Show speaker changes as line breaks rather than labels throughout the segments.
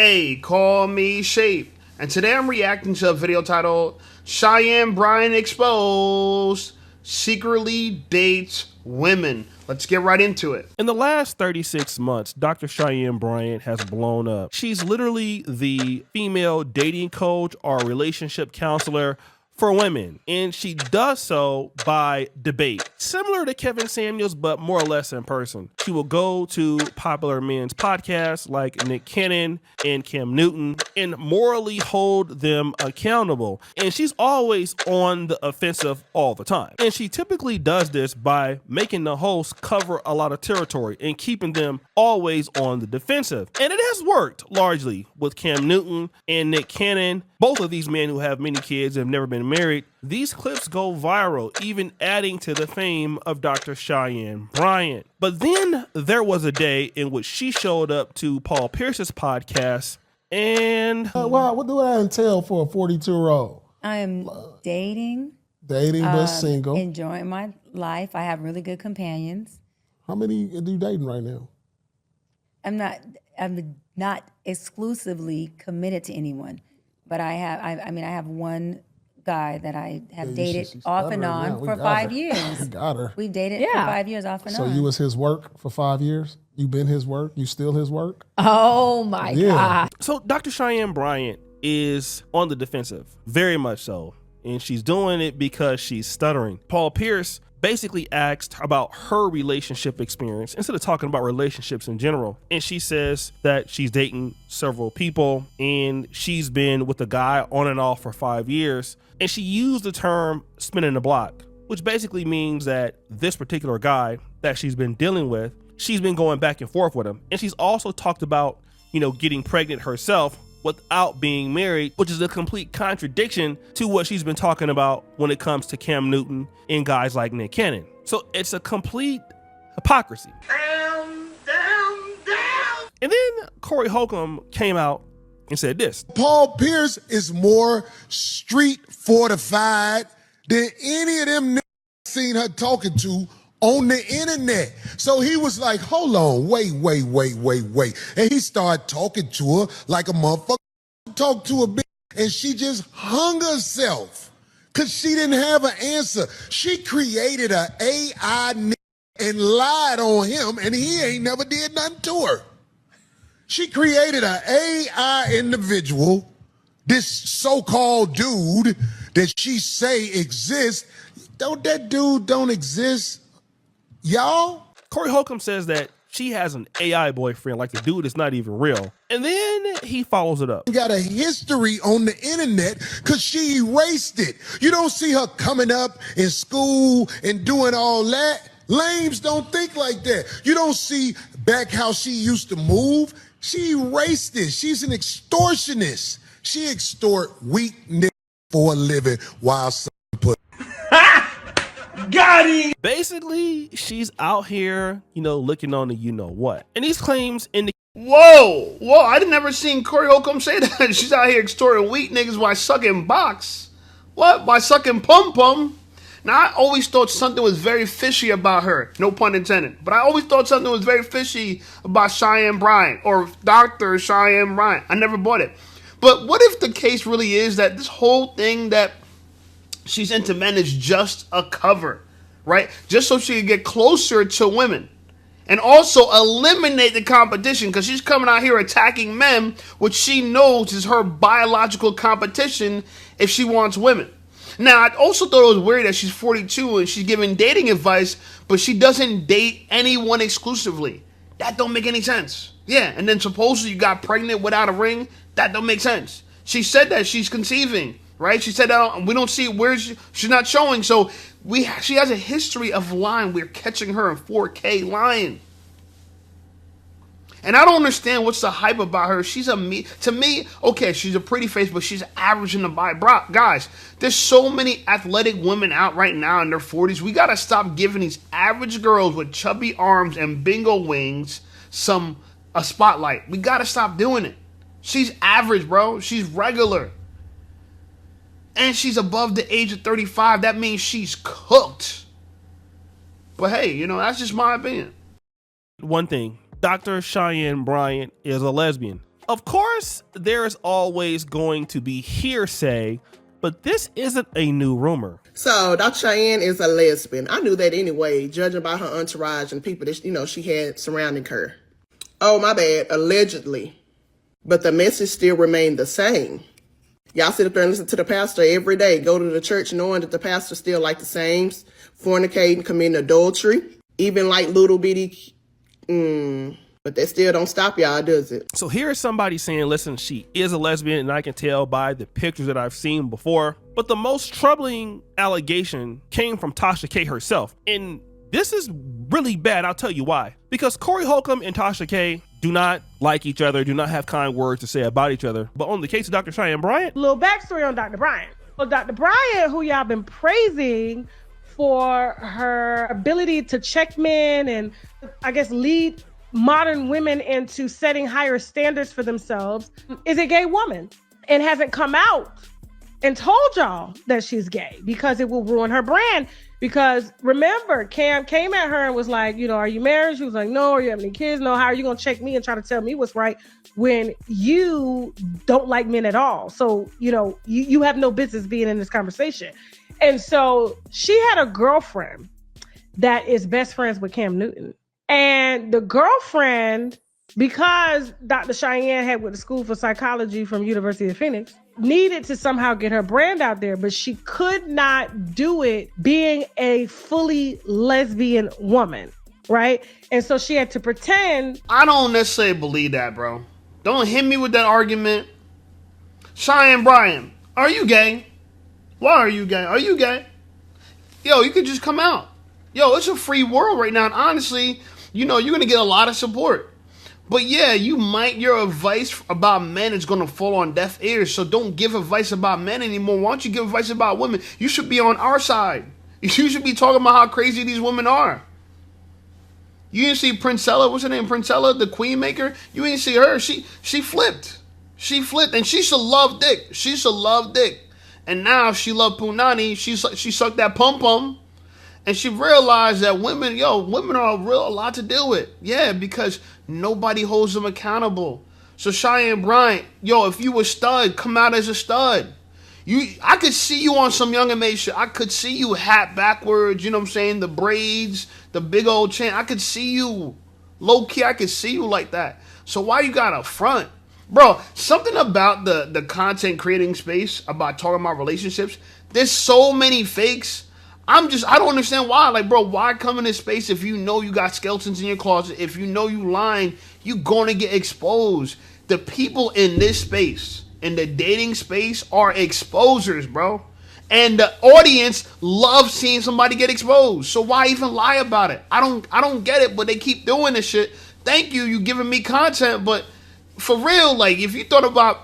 Hey, call me Shape. And today I'm reacting to a video titled Cheyenne Bryant Exposed Secretly Dates Women. Let's get right into it.
In the last 36 months, Dr. Cheyenne Bryant has blown up. She's literally the female dating coach or relationship counselor for women, and she does so by debate, similar to Kevin Samuels, but more or less in person. She will go to popular men's podcasts like Nick Cannon and Cam Newton and morally hold them accountable. And she's always on the offensive all the time. And she typically does this by making the host cover a lot of territory and keeping them always on the defensive. And it has worked largely with Cam Newton and Nick Cannon. Both of these men who have many kids and have never been married. These clips go viral, even adding to the fame of Dr. Cheyenne Bryant. But then there was a day in which she showed up to Paul Pierce's podcast and...
Wow, what do that entail for a 42-year-old?
I am dating.
Dating but single.
Enjoying my life. I have really good companions.
How many are you dating right now?
I'm not exclusively committed to anyone, but I have one guy that I have dated off and on for 5 years.
Got her.
We've dated for 5 years off and on.
So you was his work for 5 years? You been his work? You still his work?
Oh my God.
So Dr. Cheyenne Bryant is on the defensive, very much so. And she's doing it because she's stuttering. Paul Pierce basically asked about her relationship experience instead of talking about relationships in general. And she says that she's dating several people and she's been with a guy on and off for 5 years. And she used the term spinning the block, which basically means that this particular guy that she's been dealing with, she's been going back and forth with him. And she's also talked about, getting pregnant herself without being married, which is a complete contradiction to what she's been talking about when it comes to Cam Newton and guys like Nick Cannon. So it's a complete hypocrisy.
Down.
And then Corey Holcomb came out and said this.
Paul Pierce is more street fortified than any of them niggas seen her talking to on the internet. So he was like, hold on, wait. And he started talking to her like a motherfucker talked to a bitch, and she just hung herself because she didn't have an answer. She created an AI nigga and lied on him, and he ain't never did nothing to her. She created an AI individual, this so-called dude that she say exists. That dude don't exist. Y'all?
Corey Holcomb says that she has an AI boyfriend, like the dude is not even real. And then he follows it up.
Got a history on the internet because she erased it. You don't see her coming up in school and doing all that. Lames don't think like that. You don't see back how she used to move. She erased it. She's an extortionist. She extort weak niggas for a living while some put.
Got him!
Basically, she's out here, looking on the you-know-what. And these claims indicate...
Whoa, I never seen Corey Holcomb say that. She's out here extorting weak niggas while sucking box. What? By sucking pum-pum? Now, I always thought something was very fishy about her. No pun intended. But I always thought something was very fishy about Cheyenne Bryant or Dr. Cheyenne Bryant. I never bought it. But what if the case really is that this whole thing that she's into men is just a cover, right? Just so she can get closer to women and also eliminate the competition because she's coming out here attacking men, which she knows is her biological competition if she wants women. Now, I also thought it was weird that she's 42 and she's giving dating advice, but she doesn't date anyone exclusively. That don't make any sense. Yeah, and then supposedly you got pregnant without a ring. That don't make sense. She said that she's conceiving. Right? She said that we don't see where she's not showing. So she has a history of lying. We're catching her in 4K lying. And I don't understand what's the hype about her. To me, okay, she's a pretty face, but she's averaging the buy. Guys, there's so many athletic women out right now in their 40s. We got to stop giving these average girls with chubby arms and bingo wings a spotlight. We got to stop doing it. She's average, bro. She's regular. And she's above the age of 35. That means she's cooked. But hey, that's just my opinion.
One thing, Dr. Cheyenne Bryant is a lesbian. Of course, there is always going to be hearsay, but this isn't a new rumor.
So Dr. Cheyenne is a lesbian. I knew that anyway, judging by her entourage and people that, she had surrounding her. Oh, my bad, allegedly. But the message still remained the same. Y'all sit up there and listen to the pastor every day, go to the church knowing that the pastor still like the same, fornicating, committing adultery, even like little bitty, but that still don't stop y'all, does it?
So here is somebody saying, listen, she is a lesbian, and I can tell by the pictures that I've seen before. But the most troubling allegation came from Tasha K herself. And this is really bad. I'll tell you why. Because Corey Holcomb and Tasha K do not like each other, do not have kind words to say about each other. But on the case of Dr. Cheyenne Bryant.
A little backstory on Dr. Bryant. Well, Dr. Bryant, who y'all been praising for her ability to check men and I guess lead modern women into setting higher standards for themselves, is a gay woman and hasn't come out and told y'all that she's gay because it will ruin her brand. Because remember, Cam came at her and was like, are you married? She was like, no. Are you have any kids? No. How are you going to check me and try to tell me what's right when you don't like men at all? So, you have no business being in this conversation. And so she had a girlfriend that is best friends with Cam Newton. And the girlfriend, because Dr. Cheyenne had went to school for psychology from University of Phoenix, needed to somehow get her brand out there, but she could not do it being a fully lesbian woman, right? And so she had to pretend.
I don't necessarily believe that, bro. Don't hit me with that argument. Cheyenne Bryant, are you gay? Why are you gay? Are you gay? Yo, you could just come out. Yo, it's a free world right now. And honestly, you're going to get a lot of support. But yeah, your advice about men is going to fall on deaf ears. So don't give advice about men anymore. Why don't you give advice about women? You should be on our side. You should be talking about how crazy these women are. You didn't see Princella, what's her name? Princella, the queen maker? You didn't see her. She flipped. She flipped. And she should love dick. She should love dick. And now she loved Punani. She sucked that pum-pum. And she realized that women are a lot to deal with. Yeah, because nobody holds them accountable. So Cheyenne Bryant, if you a stud, come out as a stud. I could see you on some Young M.A. shit. I could see you hat backwards, you know what I'm saying? The braids, the big old chain. I could see you, low key, I could see you like that. So why you got a front? Bro, something about the content creating space, about talking about relationships, there's so many fakes. I don't understand why. Like, bro, why come in this space if you know you got skeletons in your closet? If you know you lying, you gonna get exposed. The people in this space, in the dating space, are exposers, bro. And the audience loves seeing somebody get exposed. So why even lie about it? I don't get it, but they keep doing this shit. Thank you, you giving me content, but for real, like, if you thought about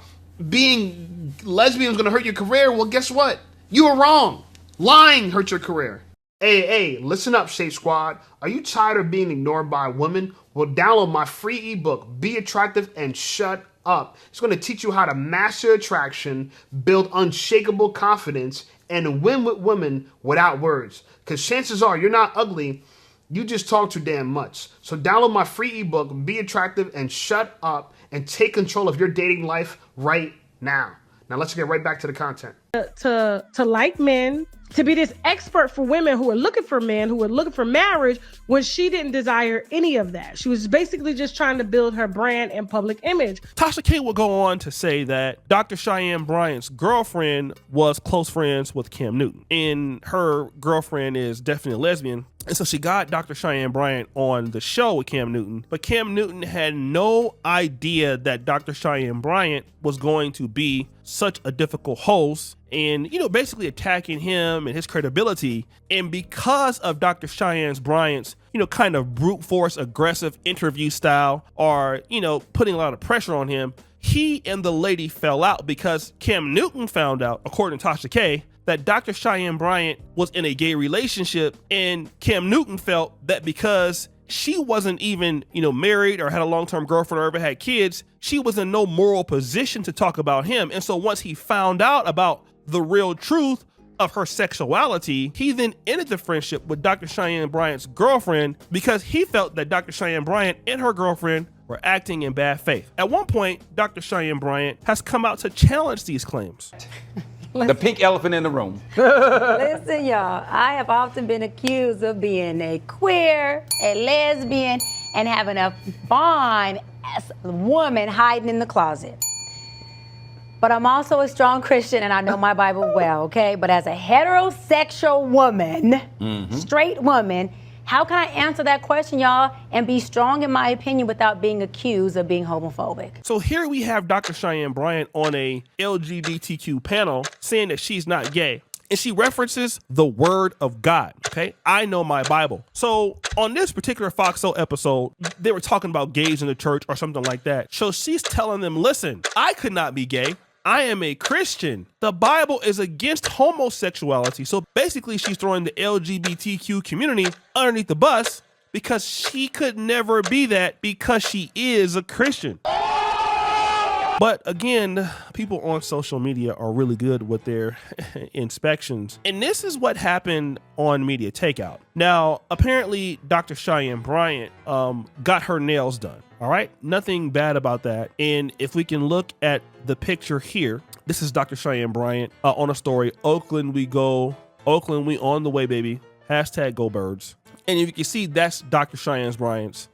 being lesbian was gonna hurt your career, well, guess what? You were wrong. Lying hurt your career. Hey, listen up, Safe Squad. Are you tired of being ignored by women? Well, download my free ebook, Be Attractive and Shut Up. It's going to teach you how to master attraction, build unshakable confidence, and win with women without words. Because chances are you're not ugly, you just talk too damn much. So download my free ebook, Be Attractive and Shut Up, and take control of your dating life right now. Now let's get right back to the content.
To like men, to be this expert for women who are looking for men, who are looking for marriage, when she didn't desire any of that. She was basically just trying to build her brand and public image.
Tasha K will go on to say that Dr. Cheyenne Bryant's girlfriend was close friends with Cam Newton, and her girlfriend is definitely a lesbian. And so she got Dr. Cheyenne Bryant on the show with Cam Newton, but Cam Newton had no idea that Dr. Cheyenne Bryant was going to be such a difficult host and, basically attacking him and his credibility. And because of Dr. Cheyenne Bryant's, kind of brute force, aggressive interview style, or, putting a lot of pressure on him, he and the lady fell out because Cam Newton found out, according to Tasha K, that Dr. Cheyenne Bryant was in a gay relationship, and Cam Newton felt that because she wasn't even, married or had a long-term girlfriend or ever had kids, she was in no moral position to talk about him. And so once he found out about the real truth of her sexuality, he then ended the friendship with Dr. Cheyenne Bryant's girlfriend because he felt that Dr. Cheyenne Bryant and her girlfriend were acting in bad faith. At one point, Dr. Cheyenne Bryant has come out to challenge these claims.
The pink elephant in the room.
Listen, y'all, I have often been accused of being a queer, a lesbian, and having a fine woman hiding in the closet. But I'm also a strong Christian and I know my Bible well, okay? But as a heterosexual woman, straight woman, how can I answer that question, y'all, and be strong in my opinion without being accused of being homophobic?
So here we have Dr. Cheyenne Bryant on a LGBTQ panel saying that she's not gay. And she references the word of God, okay? I know my Bible. So on this particular Fox Soul episode, they were talking about gays in the church or something like that. So she's telling them, listen, I could not be gay. I am a Christian. The Bible is against homosexuality. So basically she's throwing the LGBTQ community underneath the bus because she could never be that because she is a Christian. But again, people on social media are really good with their inspections. And this is what happened on Media Takeout. Now, apparently Dr. Cheyenne Bryant got her nails done. All right, nothing bad about that. And if we can look at the picture here, this is Dr. Cheyenne Bryant on a story. Oakland, we go. Oakland, we on the way, baby. Hashtag go birds. And if you can see, that's Dr. Cheyenne Bryant's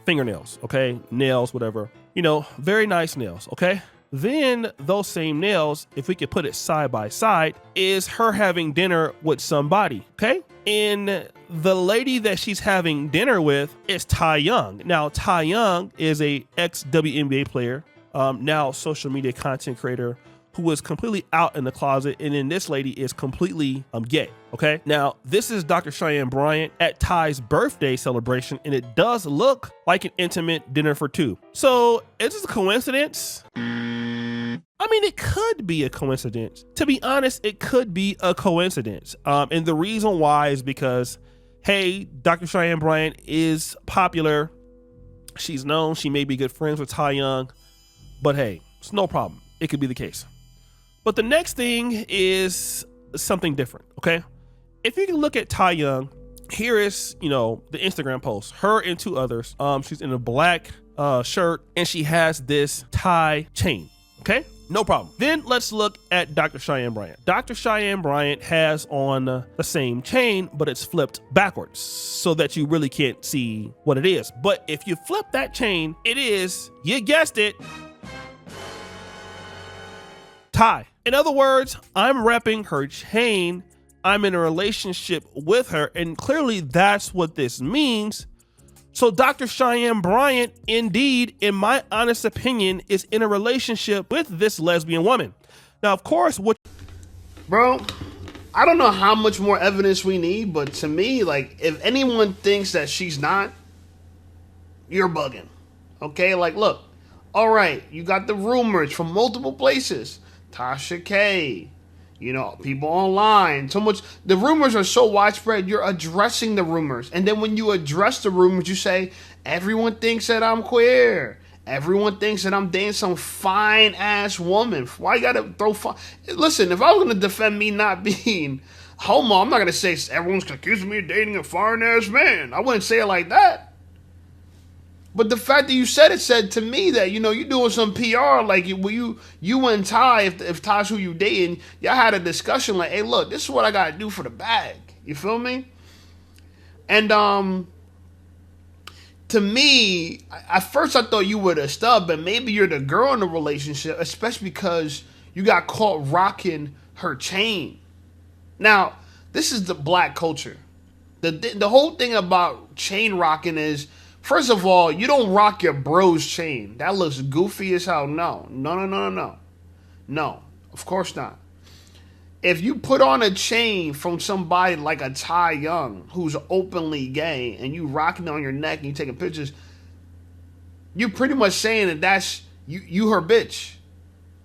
fingernails, okay? Nails, whatever. You know, very nice nails, okay? Then those same nails, if we could put it side by side, is her having dinner with somebody, okay? And the lady that she's having dinner with is Ty Young. Now, Ty Young is a ex-WNBA player, now social media content creator who was completely out in the closet. And then this lady is completely gay, okay? Now, this is Dr. Cheyenne Bryant at Ty's birthday celebration, and it does look like an intimate dinner for two. So is this a coincidence? I mean, it could be a coincidence. To be honest, it could be a coincidence. And the reason why is because, hey, Dr. Cheyenne Bryant is popular. She's known. She may be good friends with Ty Young. But hey, it's no problem. It could be the case. But the next thing is something different, okay? If you can look at Ty Young, here is, you know, the Instagram post. Her and two others. She's in a black shirt, and she has this tie chain, okay? No problem. Then let's look at Dr. Cheyenne Bryant. Dr. Cheyenne Bryant has on the same chain, but it's flipped backwards so that you really can't see what it is. But if you flip that chain, it is, you guessed it, tie. In other words, I'm repping her chain. I'm in a relationship with her, and clearly that's what this means. So Dr. Cheyenne Bryant, indeed, in my honest opinion, is in a relationship with this lesbian woman. Now, of course,
Bro, I don't know how much more evidence we need, but to me, like, if anyone thinks that she's not, you're bugging. Okay? Like, look, all right, you got the rumors from multiple places. Tasha K, you know, people online, so much. The rumors are so widespread, you're addressing the rumors. And then when you address the rumors, you say, everyone thinks that I'm queer. Everyone thinks that I'm dating some fine ass woman. Why you gotta throw Listen, if I was gonna defend me not being homo, I'm not gonna say everyone's accusing me of dating a foreign ass man. I wouldn't say it like that. But the fact that you said it said to me that, you know, you're doing some PR, like you and Ty, if Ty's who you dating, y'all had a discussion like, hey, look, this is what I gotta do for the bag. You feel me? And to me, at first I thought you were the stub, but maybe you're the girl in the relationship, especially because you got caught rocking her chain. Now, this is the black culture. The whole thing about chain rocking is, first of all, you don't rock your bro's chain. That looks goofy as hell. No, of course not. If you put on a chain from somebody like a Ty Young, who's openly gay, and you rocking it on your neck and you taking pictures, you're pretty much saying that that's you her bitch.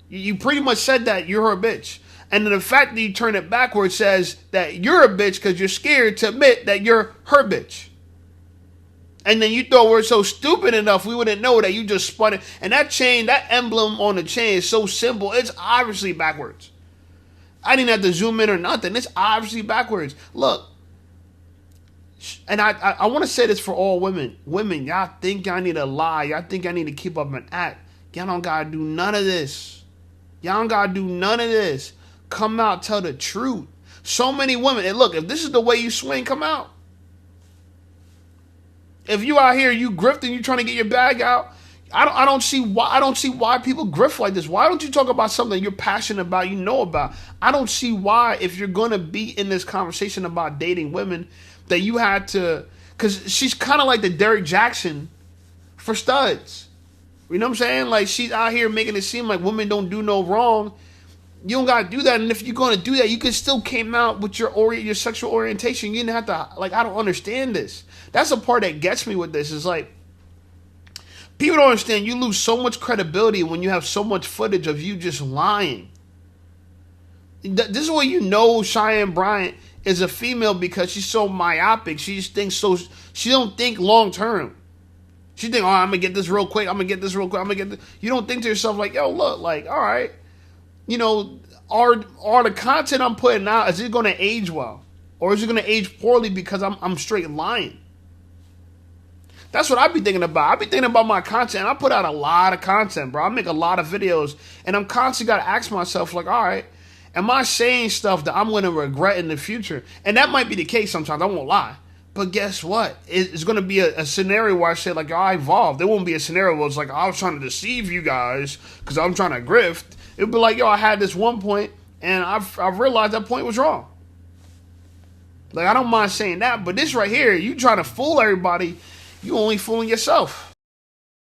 You pretty much said that you're her bitch. And then the fact that you turn it backwards says that you're a bitch because you're scared to admit that you're her bitch. And then you thought we're so stupid enough we wouldn't know that you just spun it. And that chain, that emblem on the chain is so simple. It's obviously backwards. I didn't have to zoom in or nothing. It's obviously backwards. Look, And I want to say this for all women. Women, y'all think y'all need to lie. Y'all think y'all need to keep up an act. Y'all don't got to do none of this. Y'all don't got to do none of this. Come out, tell the truth. So many women, and look, if this is the way you swing, come out. If you out here, you grifting, you trying to get your bag out, I don't see why people grift like this. Why don't you talk about something you're passionate about, you know about? I don't see why, if you're gonna be in this conversation about dating women, that you had to, because she's kind of like the Derrick Jackson for studs. You know what I'm saying? Like, she's out here making it seem like women don't do no wrong. You don't gotta do that, and if you're gonna do that, you can still came out with your sexual orientation. You didn't have to, like, I don't understand this. That's the part that gets me with this, is like, people don't understand, you lose so much credibility when you have so much footage of you just lying. This is where you know Cheyenne Bryant is a female, because she's so myopic. She just thinks so, she don't think long term. She think, oh, I'm gonna get this real quick, I'm gonna get this real quick, I'm gonna get this. You don't think to yourself like, yo, look, like, all right, you know, are the content I'm putting out, is it gonna age well? Or is it gonna age poorly because I'm straight lying? That's what I be thinking about. I be thinking about my content. I put out a lot of content, bro. I make a lot of videos, and I'm constantly gotta ask myself, like, all right, am I saying stuff that I'm gonna regret in the future? And that might be the case sometimes, I won't lie. But guess what? It's gonna be a scenario where I say, like, oh, I evolved. There won't be a scenario where it's like, I was trying to deceive you guys because I'm trying to grift. It'd be like, yo, I had this one point, and I've realized that point was wrong. Like, I don't mind saying that, but this right here, you trying to fool everybody, you only fooling yourself.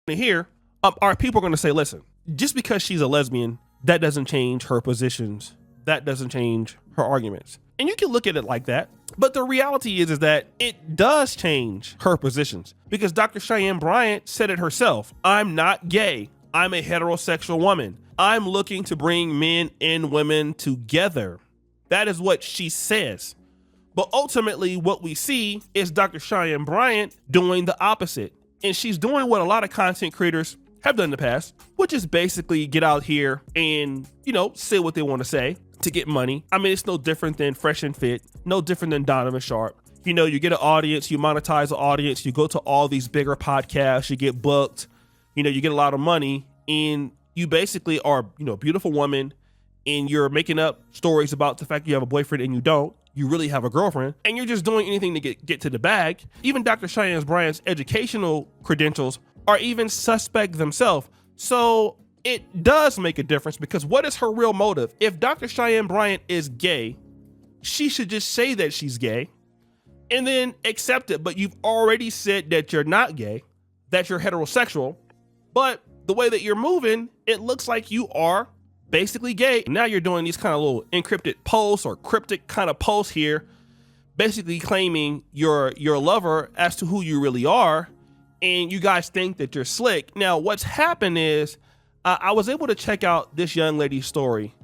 Here, are people going to say, listen, just because she's a lesbian, that doesn't change her positions. That doesn't change her arguments. And you can look at it like that. But the reality is that it does change her positions, because Dr. Cheyenne Bryant said it herself. I'm not gay. I'm a heterosexual woman. I'm looking to bring men and women together. That is what she says. But ultimately, what we see is Dr. Cheyenne Bryant doing the opposite. And she's doing what a lot of content creators have done in the past, which is basically get out here and, you know, say what they want to say to get money. I mean, it's no different than Fresh and Fit, no different than Donovan Sharp. You know, you get an audience, you monetize the audience, you go to all these bigger podcasts, you get booked, you know, you get a lot of money, and you basically are, you know, a beautiful woman, and you're making up stories about the fact you have a boyfriend and you don't. You really have a girlfriend, and you're just doing anything to get to the bag. Even Dr. Cheyenne Bryant's educational credentials are even suspect themselves. So it does make a difference, because what is her real motive? If Dr. Cheyenne Bryant is gay, she should just say that she's gay and then accept it. But you've already said that you're not gay, that you're heterosexual, but the way that you're moving, it looks like you are basically gay. Now you're doing these kind of little encrypted posts or cryptic kind of posts here, basically claiming your lover as to who you really are, and you guys think that you're slick. Now, what's happened is I was able to check out this young lady's story,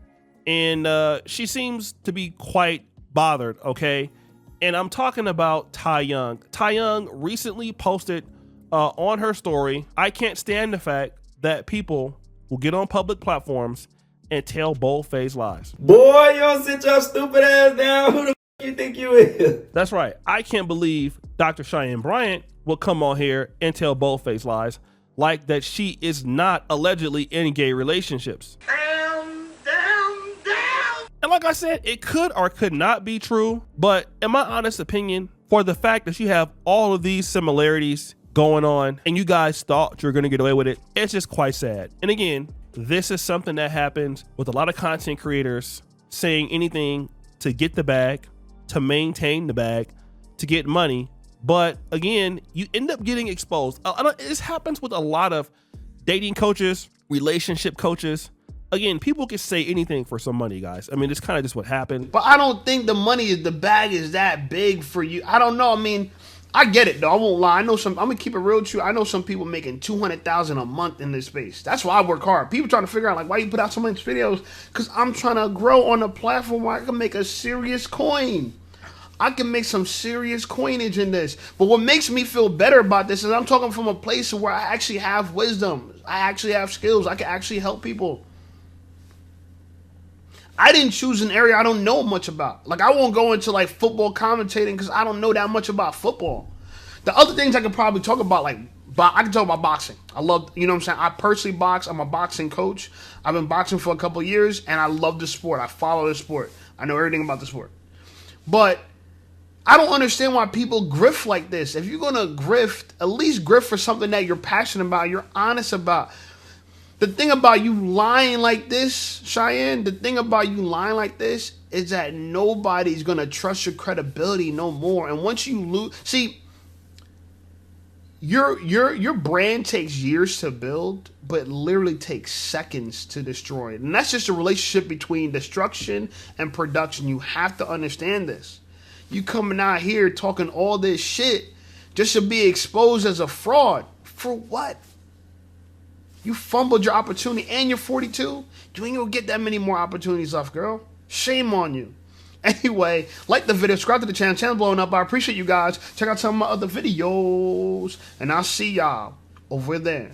and she seems to be quite bothered, okay? And I'm talking about Ty Young. Ty Young recently posted on her story, I can't stand the fact that people will get on public platforms and tell bold-faced lies.
Boy, you don't sit your stupid ass down. Who the f*** you think you is?
That's right. I can't believe Dr. Cheyenne Bryant will come on here and tell bold-faced lies like that she is not allegedly in gay relationships. And like I said, it could or could not be true, but in my honest opinion, for the fact that you have all of these similarities going on and you guys thought you're going to get away with it, it's just quite sad. And again, this is something that happens with a lot of content creators saying anything to get the bag, to maintain the bag, to get money. But again, you end up getting exposed. This happens with a lot of dating coaches, relationship coaches. Again, people can say anything for some money, guys. I mean, it's kind of just what happened.
But I don't think the bag is that big for you. I don't know. I mean, I get it though. I won't lie. I'm gonna keep it real with you. I know some people making $200,000 a month in this space. That's why I work hard. People trying to figure out like why you put out so many videos, because I'm trying to grow on a platform where I can make a serious coin. I can make some serious coinage in this. But what makes me feel better about this is I'm talking from a place where I actually have wisdom. I actually have skills. I can actually help people. I didn't choose an area I don't know much about. Like, I won't go into like football commentating because I don't know that much about football. The other things I could probably talk about, like, I can talk about boxing. I love, you know what I'm saying? I personally box. I'm a boxing coach. I've been boxing for a couple of years, and I love the sport. I follow the sport. I know everything about the sport. But I don't understand why people grift like this. If you're going to grift, at least grift for something that you're passionate about, you're honest about. The thing about you lying like this, Cheyenne, the thing about you lying like this is that nobody's going to trust your credibility no more. And once you lose, see, your brand takes years to build, but literally takes seconds to destroy it. And that's just a relationship between destruction and production. You have to understand this. You coming out here talking all this shit just to be exposed as a fraud. For what? You fumbled your opportunity and you're 42. You ain't gonna get that many more opportunities left, girl. Shame on you. Anyway, like the video, subscribe to the channel. Channel blowing up. I appreciate you guys. Check out some of my other videos. And I'll see y'all over there.